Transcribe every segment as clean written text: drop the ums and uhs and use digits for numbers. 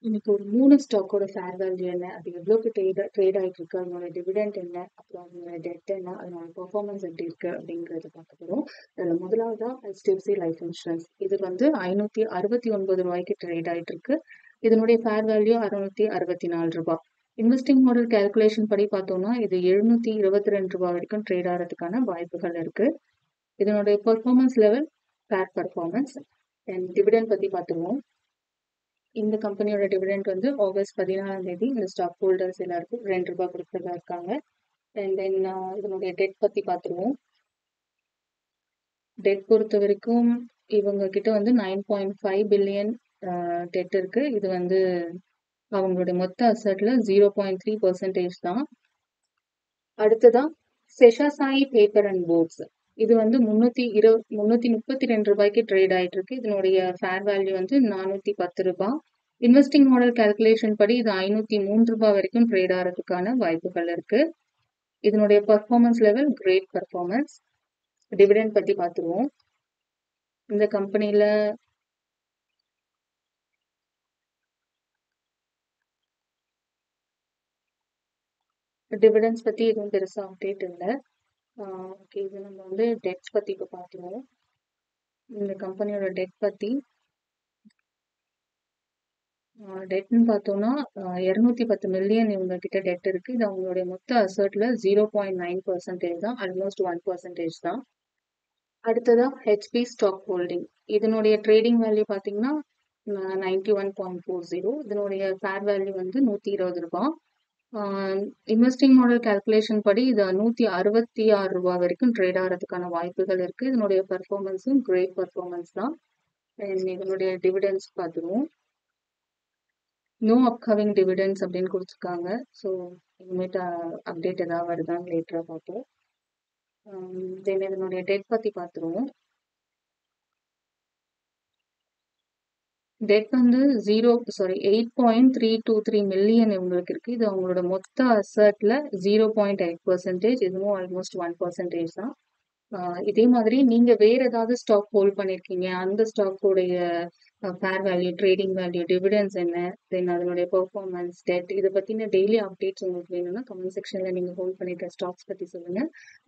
இன்னைக்கு ஒரு 3 ஸ்டாக்கோட ஃபேர் வேல்யூ என்ன? அது எவ்வளோக்கு ட்ரேட் ஆயிட்டு இருக்கு? அதனோட டிவிடெண்ட் என்ன? அப்புறம் அதனோட டெட் என்ன? அதனோட பெர்ஃபார்மன்ஸ் எப்படி இருக்கு? அப்படிங்கிறத பார்க்க போறோம். அதுல முதலாவதா HDFC லைஃப் இன்சூரன்ஸ். இது வந்து ரூ. 569 ட்ரேட் ஆயிட்டு இருக்கு. இதனுடைய ஃபேர் வேல்யூ ரூ. 664. இன்வெஸ்டிங் மாடல் கால்குலேஷன் படி பார்த்தோம்னா இது ரூ. 722 வரைக்கும் ட்ரேட் ஆகிறதுக்கான வாய்ப்புகள் இருக்கு. இதனுடைய performance level fair performance. And dividend பத்தி பார்த்துருவோம். இந்த கம்பெனியோட டிவிடெண்ட் வந்து ஆகஸ்ட் 14ஆம் தேதி இந்த ஸ்டாக் ஹோல்டர்ஸ் எல்லாருக்கும் ரூ. 2 கொடுக்கறதா இருக்காங்க. அண்ட் தென் இதனுடைய டெட் பத்தி பார்த்துருவோம். டெட் பொறுத்த வரைக்கும் இவங்க கிட்ட வந்து 9.5 பில்லியன் டெட் இருக்கு. இது வந்து அவங்களுடைய மொத்த அசட்ல 0.3% தான். அடுத்ததா செஷாசாயி பேப்பர் அண்ட் போர்ட்ஸ். இது வந்து ரூ. 332 ட்ரேட் ஆயிட்டு இருக்கு. இதனுடைய ஃபேர் வேல்யூ வந்து ரூ. 410. இன்வெஸ்டிங் மாடல் கால்குலேஷன் படி இது ரூ. 503 வரைக்கும் ட்ரேட் ஆகிறதுக்கான வாய்ப்புகள் இருக்கு. இதனுடைய performance level great performance. Dividend பத்தி பார்த்துருவோம். இந்த கம்பெனில டிவிடெண்ட்ஸ் பத்தி எதுவும் பெருசா அப்டேட் இல்லை. ஓகே, இது நம்ம வந்து டெட்ஸ் பத்தி இப்போ பார்த்துருவோம். இந்த கம்பெனியோட டெட் பத்தி டெட்னு பார்த்தோம்னா 210 மில்லியன் இவங்க கிட்ட டெட் இருக்கு. இது அவங்களுடைய மொத்த அசர்ட்ல 0.9% தான், ஆல்மோஸ்ட் 1% தான். அடுத்ததா ஹெச்பி ஸ்டாக் ஹோல்டிங். இதனுடைய ட்ரேடிங் வேல்யூ பார்த்தீங்கன்னா 91.40. இதனுடைய ஃபேர் வேல்யூ வந்து ரூ. 120. இன்வெஸ்டிங் மாடல் கால்குலேஷன் படி இது ரூ. 166 வரைக்கும் ட்ரேட் ஆகிறதுக்கான வாய்ப்புகள் இருக்கு. இதனுடைய பெர்ஃபார்மன்ஸும் கிரேட் பெர்ஃபார்மன்ஸ் தான். இதனுடைய டிவிடெண்ட்ஸ் பார்த்துருவோம். நோ அப்கமிங் டிவிடெண்ட்ஸ் அப்படின்னு கொடுத்துருக்காங்க. ஸோ இனிமேட்டு அப்டேட் ஏதாவது வருதான்னு லேட்டராக பார்ப்போம். தென் இதனுடைய டெட் பற்றி பார்த்துருவோம். டெட் வந்து 8.323 மில்லியன் இவங்களுக்கு இருக்கு. இது அவங்களோட மொத்த அசட்ல 0.8%. இதுவும் ஆல்மோஸ்ட் 1% தான். இதே மாதிரி நீங்க வேற ஏதாவது ஸ்டாக் ஹோல்ட் பண்ணிருக்கீங்க, அந்த ஸ்டாக்கோடைய fair value, trading value, dividends என்ன, தென் அதனுடைய பெர்ஃபார்மன்ஸ், டெட், இதை பத்தின டெய்லி அப்டேட்ஸ் உங்களுக்கு வேணும்னா கமெண்ட் செக்ஷன்ல நீங்க ஹோல்ட் பண்ணிருக்க ஸ்டாக்ஸ் பத்தி சொல்லுங்க.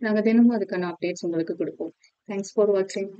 நாங்க தினமும் அதுக்கான அப்டேட்ஸ் உங்களுக்கு கொடுப்போம். தேங்க்ஸ் ஃபார் வாட்சிங்.